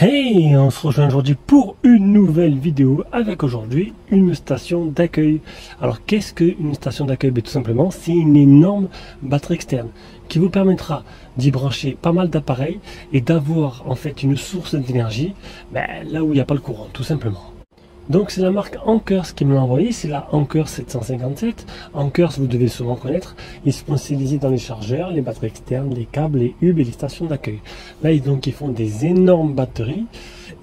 Hey, on se rejoint aujourd'hui pour une nouvelle vidéo avec aujourd'hui une station d'accueil. Alors qu'est-ce qu'une station d'accueil? Tout simplement, c'est une énorme batterie externe qui vous permettra d'y brancher pas mal d'appareils et d'avoir en fait une source d'énergie là où il n'y a pas le courant, tout simplement. Donc c'est la marque Ankers qui me l'a envoyé, c'est la Ankers 757. Ankers, vous devez sûrement connaître, ils sont spécialisés dans les chargeurs, les batteries externes, les câbles, les hubs et les stations d'accueil. Là ils font des énormes batteries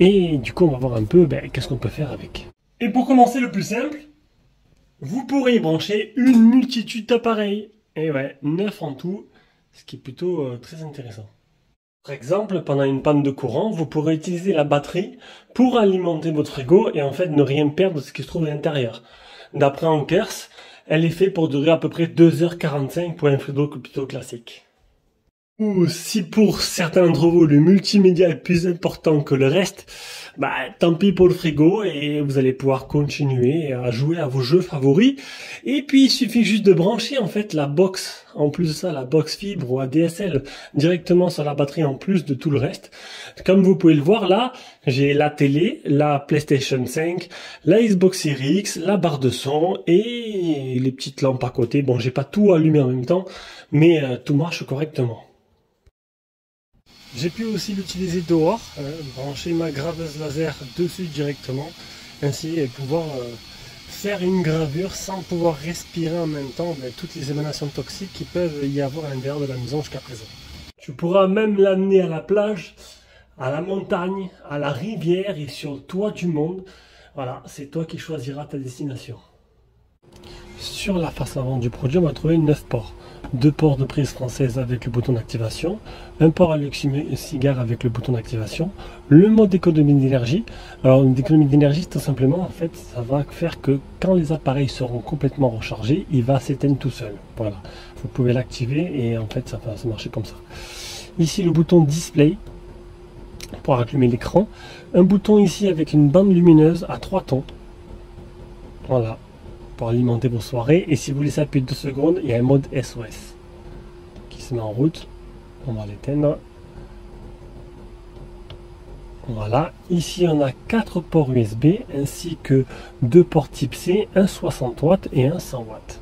et du coup on va voir un peu qu'est-ce qu'on peut faire avec. Et pour commencer, le plus simple, vous pourrez y brancher une multitude d'appareils. Et ouais, 9 en tout, ce qui est plutôt très intéressant. Par exemple, pendant une panne de courant, vous pourrez utiliser la batterie pour alimenter votre frigo et en fait ne rien perdre de ce qui se trouve à l'intérieur. D'après Ankers, elle est faite pour durer à peu près 2h45 pour un frigo plutôt classique. Ou si pour certains d'entre vous le multimédia est plus important que le reste, tant pis pour le frigo et vous allez pouvoir continuer à jouer à vos jeux favoris. Et puis il suffit juste de brancher en fait la box, en plus de ça la box fibre ou ADSL directement sur la batterie en plus de tout le reste. Comme vous pouvez le voir là, j'ai la télé, la PlayStation 5, la Xbox Series X, la barre de son et les petites lampes à côté. Bon, j'ai pas tout allumé en même temps, mais tout marche correctement. J'ai pu aussi l'utiliser dehors, brancher ma graveuse laser dessus directement, ainsi pouvoir faire une gravure sans pouvoir respirer en même temps toutes les émanations toxiques qui peuvent y avoir à l'intérieur de la maison jusqu'à présent. Tu pourras même l'amener à la plage, à la montagne, à la rivière et sur le toit du monde. Voilà, c'est toi qui choisiras ta destination. Sur la face avant du produit, on va trouver 9 ports. 2 ports de prise française avec le bouton d'activation, un port cigare avec le bouton d'activation, le mode économie d'énergie. Alors l'économie d'énergie, tout simplement, en fait, ça va faire que quand les appareils seront complètement rechargés, il va s'éteindre tout seul. Voilà, vous pouvez l'activer et en fait, ça va marcher comme ça. Ici, le bouton display pour allumer l'écran. Un bouton ici avec une bande lumineuse à 3 tons. Voilà, pour alimenter vos soirées. Et si vous laissez appuyer 2 secondes, il y a un mode SOS qui se met en route. On va l'éteindre. Voilà, ici on a 4 ports USB ainsi que 2 ports type C, un 60 watts et un 100 watts.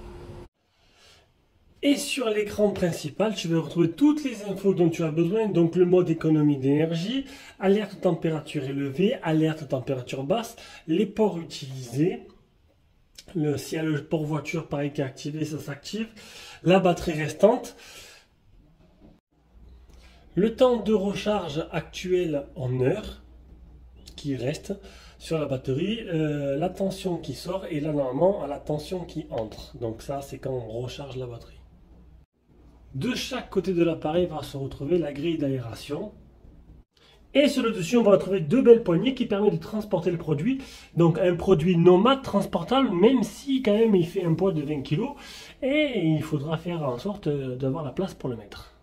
Et sur l'écran principal, tu vas retrouver toutes les infos dont tu as besoin, donc le mode économie d'énergie, alerte température élevée, alerte température basse, les ports utilisés. S'il y a le port voiture pareil qui est activé, ça s'active. La batterie restante. Le temps de recharge actuel en heure qui reste sur la batterie. La tension qui sort et là normalement la tension qui entre. Donc ça c'est quand on recharge la batterie. De chaque côté de l'appareil va se retrouver la grille d'aération. Et sur le dessus, on va retrouver 2 belles poignées qui permettent de transporter le produit. Donc un produit nomade transportable, même si quand même il fait un poids de 20 kg. Et il faudra faire en sorte d'avoir la place pour le mettre.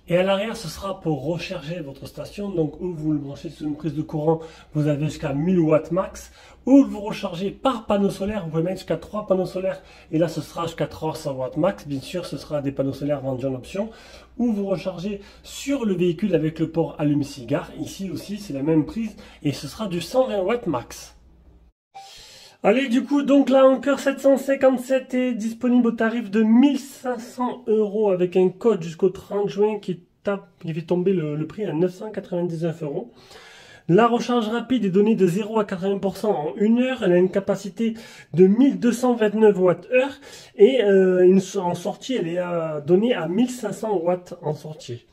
Et à l'arrière, ce sera pour recharger votre station. Donc où vous le branchez sur une prise de courant, vous avez jusqu'à 1000 watts max. Ou vous rechargez par panneau solaire, vous pouvez mettre jusqu'à 3 panneaux solaires. Et là, ce sera jusqu'à 300 watts max. Bien sûr, ce sera des panneaux solaires vendus en option. Ou vous rechargez sur le véhicule avec le port allume-cigare. Ici aussi, c'est la même prise. Et ce sera du 120 watts max. Allez, du coup, donc la Ankers 757 est disponible au tarif de 1500 € avec un code jusqu'au 30 juin qui fait tomber le prix à 999 €. La recharge rapide est donnée de 0 à 80% en 1 heure. Elle a une capacité de 1229 Wh et en sortie, elle est donnée à 1500 watts en sortie.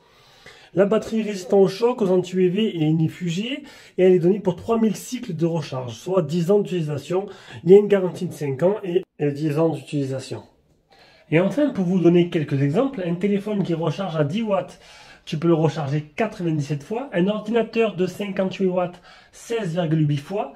La batterie résistante au choc, aux anti-UV et inifugée, et elle est donnée pour 3000 cycles de recharge, soit 10 ans d'utilisation. Il y a une garantie de 5 ans et 10 ans d'utilisation. Et enfin, pour vous donner quelques exemples, un téléphone qui recharge à 10 watts, tu peux le recharger 97 fois. Un ordinateur de 58 watts, 16,8 fois.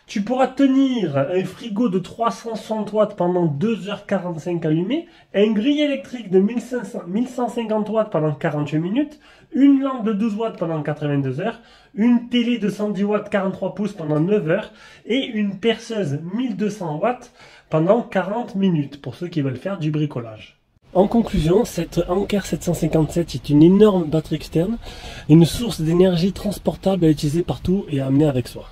Tu pourras tenir un frigo de 360 watts pendant 2h45 allumé, un grille électrique de 1150 watts pendant 48 minutes, une lampe de 12 watts pendant 82 heures, une télé de 110 watts 43 pouces pendant 9 heures et une perceuse 1200 watts pendant 40 minutes pour ceux qui veulent faire du bricolage. En conclusion, cette Anker 757 est une énorme batterie externe, une source d'énergie transportable à utiliser partout et à amener avec soi.